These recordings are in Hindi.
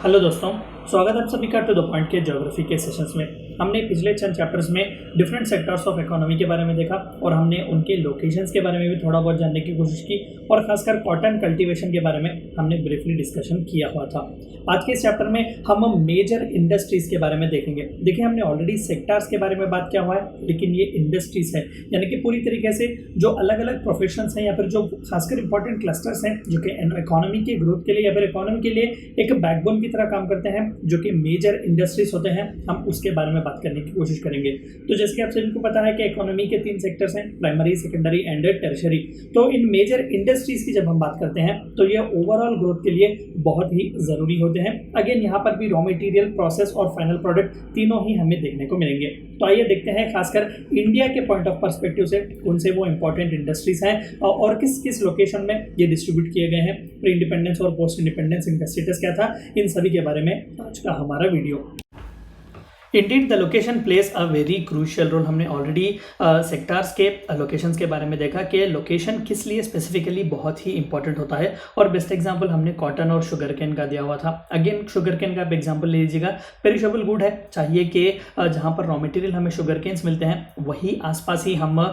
हेलो दोस्तों, स्वागत है आप सभी का टू द पॉइंट के ज्योग्राफी के सेशंस में। हमने पिछले चंद चैप्टर्स में डिफरेंट सेक्टर्स ऑफ इकोनॉमी के बारे में देखा और हमने उनके लोकेशंस के बारे में भी थोड़ा बहुत जानने की कोशिश की और खासकर कॉटन कल्टीवेशन के बारे में हमने ब्रीफली डिस्कशन किया हुआ था। आज के इस चैप्टर में हम मेजर इंडस्ट्रीज़ के बारे में देखेंगे। देखिए, हमने ऑलरेडी सेक्टर्स के बारे में बात किया हुआ है, लेकिन ये इंडस्ट्रीज़ है, यानी कि पूरी तरीके से जो अलग अलग प्रोफेशंस हैं या फिर जो खासकर इंपॉर्टेंट क्लस्टर्स हैं जो कि इकोनॉमी के ग्रोथ के लिए या फिर इकोनॉमी के लिए एक बैकबोन की तरह काम करते हैं, जो कि मेजर इंडस्ट्रीज होते हैं, हम उसके बारे में बात करने की कोशिश करेंगे। तो जैसे कि आप सभी को पता है कि इकोनॉमी के 3 सेक्टर्स हैं, प्राइमरी, सेकेंडरी एंड टर्शियरी। तो इन मेजर इंडस्ट्रीज की जब हम बात करते हैं तो ये ओवरऑल ग्रोथ के लिए बहुत ही ज़रूरी होते हैं। अगेन यहाँ पर भी रॉ मटेरियल, प्रोसेस और फाइनल प्रोडक्ट तीनों ही हमें देखने को मिलेंगे। तो आइए देखते हैं खासकर इंडिया के पॉइंट ऑफ पर्सपेक्टिव से कौन से वो इंपॉर्टेंट इंडस्ट्रीज हैं और किस किस लोकेशन में ये डिस्ट्रीब्यूट किए गए हैं, प्री इंडिपेंडेंस और पोस्ट इंडिपेंडेंस इनका स्टेटस क्या था, इन सभी के बारे में आज का हमारा video. Indeed the location place a very crucial role. हमने ऑलरेडी सेक्टर्स के लोकेशंस के बारे में देखा कि लोकेशन किस लिए स्पेसिफिकली बहुत ही इंपॉर्टेंट होता है और बेस्ट एग्जांपल हमने कॉटन और शुगर केन का दिया हुआ था। अगेन शुगर केन का आप एग्जांपल ले लीजिएगा, पेरिशेबल गुड है, चाहिए कि जहाँ पर रॉ मटेरियल हमें शुगर केन्स मिलते हैं वही आसपास ही हम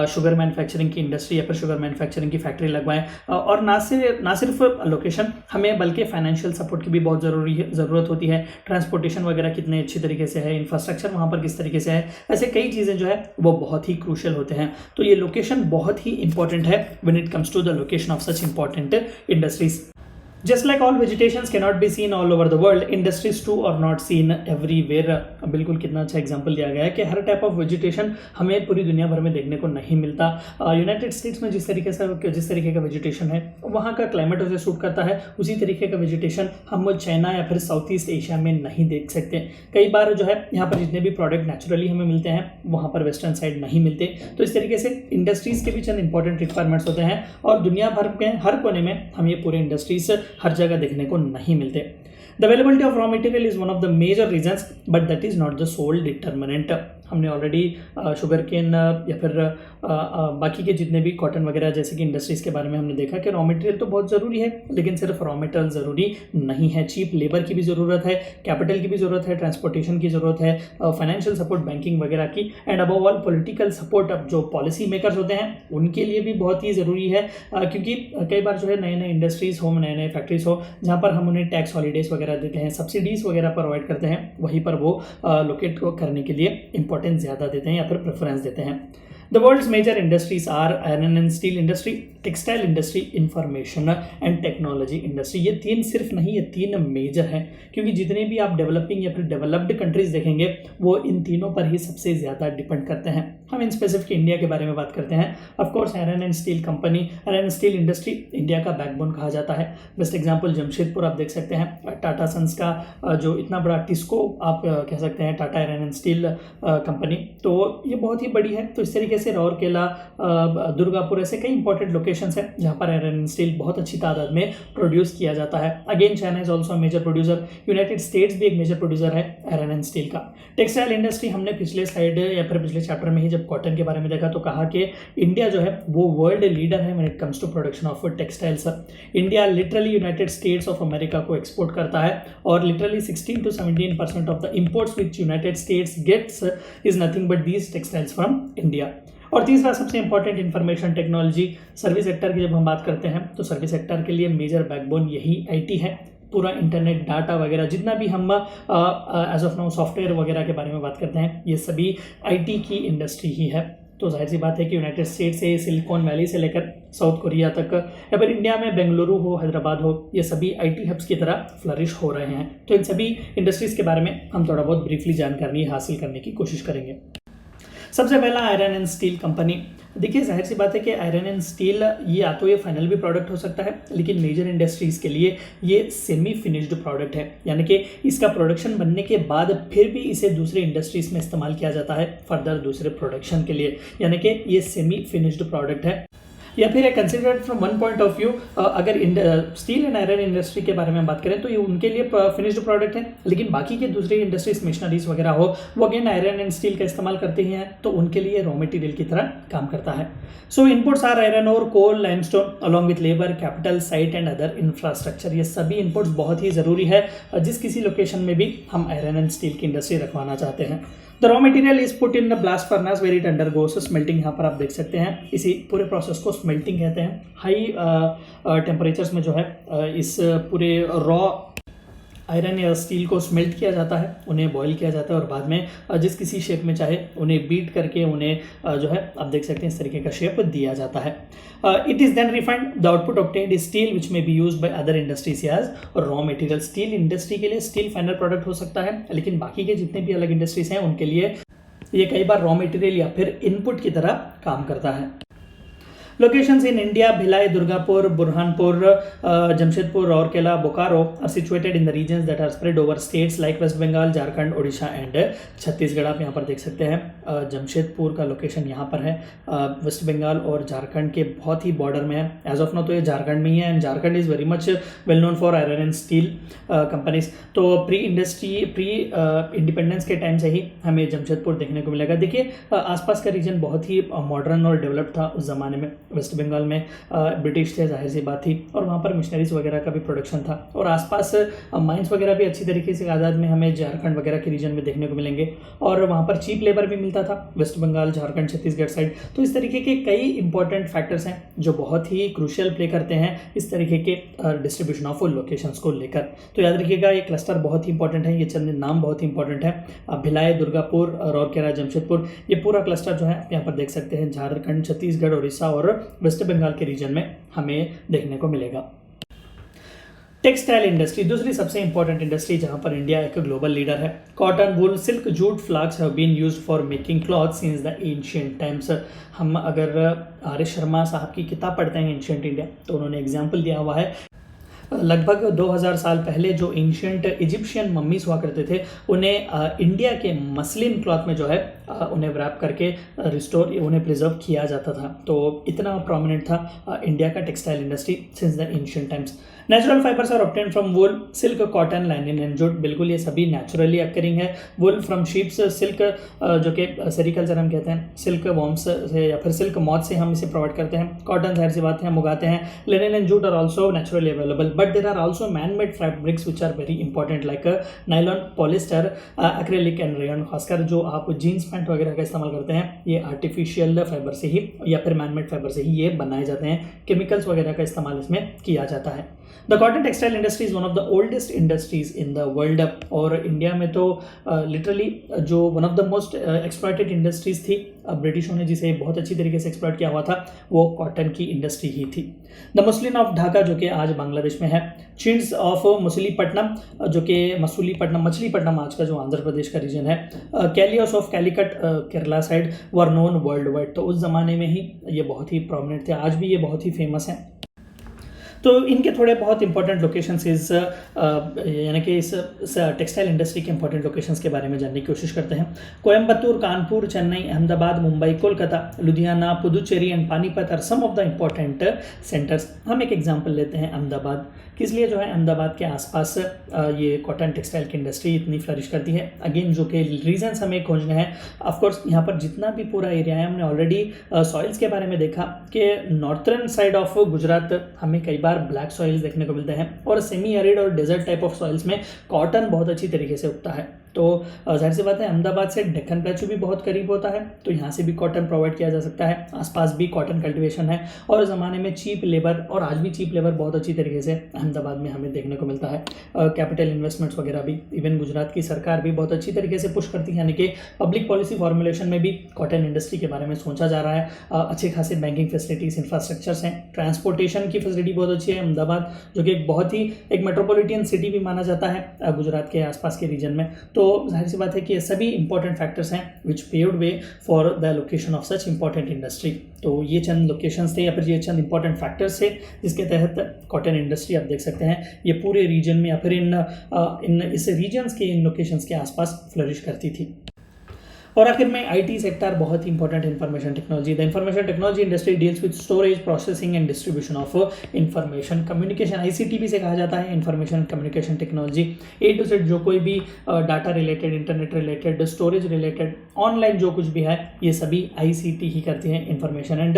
शुगर मैन्युफैक्चरिंग की इंडस्ट्री या फिर शुगर मैन्युफैक्चरिंग की फैक्ट्री लगवाएं। और ना सिर्फ लोकेशन, हमें बल्कि फाइनेंशियल सपोर्ट की भी बहुत ज़रूरत होती है। ट्रांसपोर्टेशन वगैरह कितने अच्छी तरीके से है, इंफ्रास्ट्रक्चर वहाँ पर किस तरीके से है, ऐसे कई चीज़ें जो है वो बहुत ही क्रूशियल होते हैं। तो ये लोकेशन बहुत ही इंपॉर्टेंट है when it comes to the location of such important industries. Just like all vegetations cannot be seen all over the world, industries too are not seen everywhere। बिल्कुल कितना अच्छा एग्जांपल दिया गया है कि हर टाइप ऑफ वेजिटेशन हमें पूरी दुनिया भर में देखने को नहीं मिलता। यूनाइटेड स्टेट्स में जिस तरीके का वेजिटेशन है वहाँ का क्लाइमेट उसे सूट करता है, उसी तरीके का वेजिटेशन हम चाइना या फिर साउथ ईस्ट एशिया में नहीं देख सकते। कई बार जो है यहाँ पर जितने भी प्रोडक्ट नेचुरली हमें मिलते हैं वहाँ पर वेस्टर्न साइड नहीं मिलते। तो इस तरीके से इंडस्ट्रीज़ के भी चंद इंपॉर्टेंट रिक्वायरमेंट्स होते हैं और दुनिया भर के हर कोने में हम ये पूरे इंडस्ट्रीज हर जगह देखने को नहीं मिलते। The availability of raw material is one of the major reasons but that is not the sole determinant. हमने ऑलरेडी शुगर केन या फिर बाकी के जितने भी कॉटन वगैरह जैसे कि इंडस्ट्रीज़ के बारे में हमने देखा कि रॉ मटेरियल तो बहुत ज़रूरी है, लेकिन सिर्फ रॉ मटेरियल ज़रूरी नहीं है। चीप लेबर की भी ज़रूरत है, कैपिटल की भी ज़रूरत है, ट्रांसपोर्टेशन की ज़रूरत है, फाइनेंशियल सपोर्ट, बैंकिंग वगैरह की, and above all political support अब जो पॉलिसी मेकर्स होते हैं उनके लिए भी बहुत ही ज़रूरी है। क्योंकि कई बार जो है नए नए इंडस्ट्रीज़ हो, नए नए फैक्ट्रीज हो, जहाँ पर हम उन्हें टैक्स हॉलीडेज़ वगैरह देते हैं, सब्सिडीज़ वगैरह प्रोवाइड करते हैं, वहीं पर वो लोकेट करने के लिए इंपॉर्टेंस ज़्यादा देते हैं या फिर प्रेफरेंस देते हैं। The world's major industries are iron and steel industry, textile industry, information and technology industry। ये 3 सिर्फ नहीं, ये 3 मेजर हैं, क्योंकि जितने भी आप डेवलपिंग या फिर डेवलप्ड कंट्रीज देखेंगे वो इन तीनों पर ही सबसे ज़्यादा डिपेंड करते हैं। हम इन स्पेसिफिक इंडिया के बारे में बात करते हैं। Of course iron and steel company, iron and steel industry India का बैकबोन कहा जाता है। बेस्ट एग्जाम्पल जमशेदपुर आप देख सकते हैं, टाटा सन्स का जो इतना बड़ा टिस्को आप कह सकते हैं, Tata iron and steel company, तो ये बहुत ही बड़ी है। तो इस तरीके से राउरकेला, दुर्गापुर, ऐसे कई इंपॉर्टेंट लोकेशंस हैं जहां पर आयरन एंड स्टील बहुत अच्छी तादाद में प्रोड्यूस किया जाता है। Again China is also major producer, United States भी एक मेजर प्रोड्यूसर है आयरन एंड स्टील का। टेक्सटाइल इंडस्ट्री हमने पिछले स्लाइड या फिर पिछले चैप्टर में ही जब कॉटन के बारे में देखा तो कहा कि इंडिया जो है वो वर्ल्ड लीडर है when it comes to production of textiles. India literally United States of America को एक्सपोर्ट करता है और literally 16 to 17% of the imports which United States gets is nothing but these textiles from India. और तीसरा सबसे important information technology. Service sector की जब हम बात करते हैं तो सर्विस सेक्टर के लिए मेजर बैकबोन यही आईटी है। पूरा इंटरनेट, डाटा वगैरह जितना भी हम एज ऑफ नाउ सॉफ्टवेयर वगैरह के बारे में बात करते हैं, ये सभी आईटी की इंडस्ट्री ही है। तो जाहिर सी बात है कि यूनाइटेड स्टेट से सिलिकॉन वैली से लेकर साउथ कोरिया तक या फिर इंडिया में बेंगलुरु हो, हैदराबाद हो, ये सभी आईटी हब्स की तरह फ्लरिश हो रहे हैं। तो इन सभी इंडस्ट्रीज़ के बारे में हम थोड़ा बहुत ब्रीफली जानकारी हासिल करने की कोशिश करेंगे। सबसे पहला आयरन एंड स्टील कंपनी। देखिए, जाहिर सी बात है कि आयरन एंड स्टील ये या तो ये फाइनल भी प्रोडक्ट हो सकता है, लेकिन मेजर इंडस्ट्रीज़ के लिए ये सेमी फिनिश्ड प्रोडक्ट है, यानी कि इसका प्रोडक्शन बनने के बाद फिर भी इसे दूसरे इंडस्ट्रीज़ में इस्तेमाल किया जाता है फर्दर दूसरे प्रोडक्शन के लिए, यानी कि ये सेमी फिनिश्ड प्रोडक्ट है। या फिर considered from one point of view, अगर स्टील एंड आयरन इंडस्ट्री के बारे में बात करें तो ये उनके लिए फिनिश्ड प्रोडक्ट है, लेकिन बाकी के दूसरी इंडस्ट्रीज मशीनरीज वगैरह हो वो अगेन आयरन एंड स्टील का इस्तेमाल करते हैं, तो उनके लिए रॉ मटेरियल की तरह काम करता है। सो इनपुट्स आर आयरन और coal, limestone along with labour, capital, site and other infrastructure. ये सभी इनपुट्स बहुत ही ज़रूरी है जिस किसी लोकेशन में भी हम आयरन एंड स्टील की इंडस्ट्री रखवाना चाहते हैं। The raw material is put in the blast furnace where it undergoes smelting. यहाँ पर आप देख सकते हैं इसी पूरे प्रोसेस को स्मेल्टिंग कहते हैं। हाई टेम्परेचर्स में जो है इस पूरे रॉ आयरन या स्टील को स्मेल्ट किया जाता है, उन्हें बॉईल किया जाता है और बाद में जिस किसी शेप में चाहे उन्हें बीट करके उन्हें जो है आप देख सकते हैं इस तरीके का शेप दिया जाता है। It is then refined, the output obtained is steel which may be used by other industries as raw material. Steel industry के लिए स्टील फाइनल प्रोडक्ट हो सकता है, लेकिन बाकी के जितने भी अलग इंडस्ट्रीज हैं उनके लिए ये कई बार रॉ मटेरियल या फिर इनपुट की तरह काम करता है। Locations in India, Bhilai, Durgapur, Burhanpur, Jamshedpur, Rourkela, Bokaro are situated in the regions that are spread over states like West Bengal, Jharkhand, Odisha and Chhattisgarh. आप यहाँ पर देख सकते हैं जमशेदपुर का लोकेशन यहाँ पर है, वेस्ट बंगाल और झारखंड के बहुत ही बॉर्डर में है। एज ऑफ नाउ तो ये झारखंड में ही है and Jharkhand is very much well known for iron and steel companies. तो प्री इंडिपेंडेंस के टाइम से ही हमें जमशेदपुर देखने को मिलेगा। देखिए आसपास का रीजन बहुत ही मॉडर्न और डेवलप्ड था उस ज़माने में। वेस्ट बंगाल में ब्रिटिश थे, जाहिर सी बात थी, और वहाँ पर मशीनरीज वगैरह का भी प्रोडक्शन था और आसपास माइंस वगैरह भी अच्छी तरीके से आज़ाद में हमें झारखंड वगैरह के रीजन में देखने को मिलेंगे और वहाँ पर चीप लेबर भी मिलता था वेस्ट बंगाल, झारखंड, छत्तीसगढ़ साइड। तो इस तरीके के कई इंपॉर्टेंट फैक्टर्स हैं जो बहुत ही क्रूशियल प्ले करते हैं इस तरीके के डिस्ट्रीब्यूशन ऑफ लोकेशंस को लेकर। तो याद रखिएगा ये क्लस्टर बहुत ही इंपॉर्टेंट है, ये चंद नाम बहुत ही इंपॉर्टेंट है। भिलाई, दुर्गापुर, रौरकेला, जमशेदपुर, ये पूरा क्लस्टर जो है यहाँ पर देख सकते हैं झारखंड, छत्तीसगढ़, उड़ीसा और वेस्ट बंगाल के रीजन में हमें देखने को मिलेगा। टेक्सटाइल इंडस्ट्री दूसरी सबसे इंपॉर्टेंट इंडस्ट्री जहां पर इंडिया एक ग्लोबल लीडर है। Cotton, wool, silk, jute, flax have been used for making cloth since the ancient times. हम अगर आर एस शर्मा साहब की किताब पढ़ते हैं एंशिएंट इंडिया, तो उन्होंने एग्जाम्पल दिया हुआ है लगभग 2000 साल पहले जो एंशिएंट इजिप्शियन मम्मीज हुआ करते थे उन्हें इंडिया के मसलिन क्लॉथ में जो है उन्हें रैप करके रिस्टोर उन्हें प्रिजर्व किया जाता था। तो इतना प्रोमिनेंट था इंडिया का textile industry since the ancient times. Natural fibres are obtained from wool, silk, cotton, linen and jute. बिल्कुल ये सभी नेचुरली अकरिंग है। वूल फ्रॉम शीप्स, सिल्क जो कि सेरिकल्चर हम कहते हैं, सिल्क वॉर्म्स से या फिर सिल्क मॉथ से हम इसे प्रोवाइड करते हैं। कॉटन जाहिर सी बात है हम उगाते हैं। Linen and jute are also naturally available, but there are also man made fabrics which are very important like nylon, polyester, acrylic and rayon. खासकर जो आप जीन्स पैंट वगैरह का इस्तेमाल करते हैं ये आर्टिफिशियल फाइबर से ही या फिर मैन मेड फाइबर से ही ये बनाए जाते हैं। केमिकल्स वगैरह का इस्तेमाल इसमें किया जाता है। The cotton textile industry is one of the oldest industries in the world. और इंडिया में तो लिटरली जो one of the most exploited industries थी, ब्रिटिशों ने जिसे बहुत अच्छी तरीके से एक्सप्लॉइट किया हुआ था वो कॉटन की इंडस्ट्री ही थी। द मुस्लिन ऑफ ढाका जो कि आज बांग्लादेश में है। चिन्स ऑफ मसूलीपट्टनम जो कि मछलीपट्टनम आज का जो आंध्र प्रदेश का रीजन है। Calicoes of Calicut Kerala side were known world wide. तो उस ज़माने में ही ये बहुत ही प्रोमिनेंट थे, आज भी ये बहुत ही फेमस हैं। तो इनके थोड़े बहुत इंपॉर्टेंट लोकेशंस इस यानी कि इस टेक्सटाइल इंडस्ट्री के इंपॉर्टेंट लोकेशंस के बारे में जानने की कोशिश करते हैं। Coimbatore, Kanpur, Chennai, Ahmedabad, Mumbai, Kolkata, Ludhiana, Puducherry and Panipat are some of the important centres. हम एक एग्जांपल लेते हैं अहमदाबाद। किस लिए जो है अहमदाबाद के आसपास ये कॉटन टेक्सटाइल की इंडस्ट्री इतनी फ्लरिश करती है। अगेन जो कि रीजन्स हमें खोजने हैं। ऑफकोर्स यहाँ पर जितना भी पूरा एरिया है हमने ऑलरेडी सॉइल्स के बारे में देखा कि नॉर्थर्न साइड ऑफ गुजरात हमें कई बार ब्लैक सॉइल्स देखने को मिलते हैं और सेमी एरिड और डेजर्ट टाइप ऑफ सॉइल्स में कॉटन बहुत अच्छी तरीके से उगता है। तो जाहिर सी बात है अहमदाबाद से डेक्कन प्लेटू भी बहुत करीब होता है, तो यहाँ से भी कॉटन प्रोवाइड किया जा सकता है। आसपास भी कॉटन कल्टीवेशन है और ज़माने में चीप लेबर और आज भी चीप लेबर बहुत अच्छी तरीके से अहमदाबाद में हमें देखने को मिलता है। कैपिटल इन्वेस्टमेंट्स वगैरह भी, इवन गुजरात की सरकार भी बहुत अच्छी तरीके से पुश करती है, यानी कि पब्लिक पॉलिसी फॉर्मुलेशन में भी कॉटन इंडस्ट्री के बारे में सोचा जा रहा है। अच्छे खासे बैंकिंग फैसिलिटीज़, इंफ्रास्ट्रक्चर्स हैं, ट्रांसपोर्टेशन की फैसिलिटी बहुत अच्छी है। अहमदाबाद जो कि बहुत ही एक मेट्रोपॉलिटन सिटी भी माना जाता है गुजरात के आसपास के रीजन में। तो जाहिर सी बात है कि ये सभी इंपॉर्टेंट फैक्टर्स हैं which paved way for the location of such important industry. तो ये चंद लोकेशंस थे या फिर ये चंद इंपॉर्टेंट फैक्टर्स थे जिसके तहत कॉटन इंडस्ट्री आप देख सकते हैं ये पूरे रीजन में या फिर इन इस रीजन्स के इन लोकेशंस के आसपास फ्लरिश करती थी। और आखिर में आईटी सेक्टर बहुत ही important information technology. The information technology industry deals with storage, processing and distribution of information communication. ICT भी से कहा जाता है information communication technology. A to Z जो कोई भी data related, internet related, storage related, online जो कुछ भी है, ये सभी आईसीटी ही करती है, information and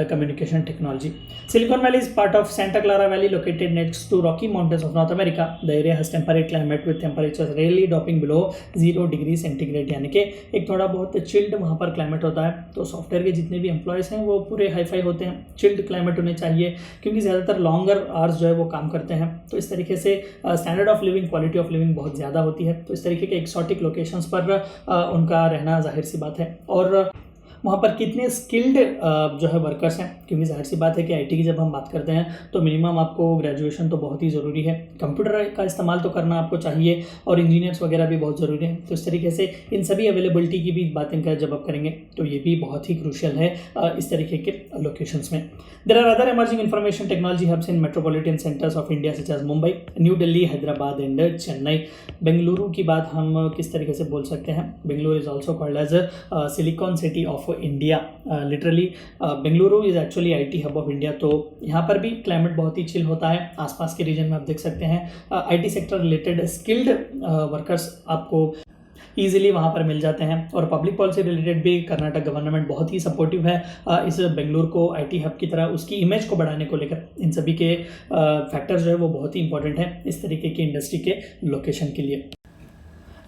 communication technology. Silicon Valley is part of Santa Clara Valley located next to Rocky Mountains of North America. The area has temperate climate with temperature rarely dropping below 0 degree centigrade, यानी कि एक थोड़ा बहुत चिल्ड वहाँ पर क्लाइमेट होता है। तो सॉफ्टवेयर के जितने भी एम्प्लॉयज़ हैं वो पूरे हाईफाई होते हैं, चिल्ड क्लाइमेट होने चाहिए, क्योंकि ज़्यादातर लॉन्गर आवर्स जो है वो काम करते हैं। तो इस तरीके से standard of living, quality of living बहुत ज़्यादा होती है। तो इस तरीके के एक्सोटिक लोकेशंस पर उनका रहना जाहिर सी बात है। और वहाँ पर कितने स्किल्ड जो है वर्कर्स हैं, क्योंकि जाहिर सी बात है कि आईटी की जब हम बात करते हैं तो मिनिमम आपको ग्रेजुएशन तो बहुत ही ज़रूरी है, कंप्यूटर का इस्तेमाल तो करना आपको चाहिए, और इंजीनियर्स वगैरह भी बहुत ज़रूरी है। तो इस तरीके से इन सभी अवेलेबिलिटी की भी बातें का जब आप करेंगे तो ये भी बहुत ही क्रूशियल है इस तरीके के लोकेशंस में। There are other emerging information technology hubs in metropolitan centres of India such as Mumbai, New Delhi, Hyderabad and Chennai. Bengaluru की बात हम किस तरीके से बोल सकते हैं? Bengaluru is also called as silicon city of India. Literally Bengaluru is actually IT hub of India. तो यहाँ पर भी क्लाइमेट बहुत ही चिल होता है। आसपास के रीजन में आप देख सकते हैं IT sector related skilled workers आपको ईजिली वहाँ पर मिल जाते हैं। और पब्लिक पॉलिसी रिलेटेड भी कर्नाटक गवर्नमेंट बहुत ही सपोर्टिव है इस बेंगलुरु को आईटी हब की तरह उसकी इमेज को बढ़ाने को लेकर। इन सभी के फैक्टर्स जो है वो बहुत ही इंपॉर्टेंट है इस तरीके की इंडस्ट्री के लोकेशन के लिए।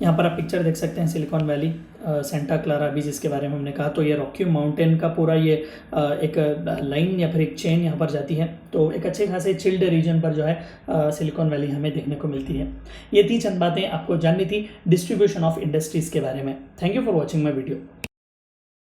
यहाँ पर आप पिक्चर देख सकते हैं सिलिकॉन वैली, सेंटा क्लारा भी जिसके बारे में हमने कहा। तो ये रॉकी माउंटेन का पूरा ये एक लाइन या फिर एक चेन यहाँ पर जाती है। तो एक अच्छे खासे चिल्ड रीजन पर जो है सिलिकॉन वैली हमें देखने को मिलती है। ये 3 चंद बातें आपको जाननी थी डिस्ट्रीब्यूशन ऑफ इंडस्ट्रीज़ के बारे में। Thank you for watching my video.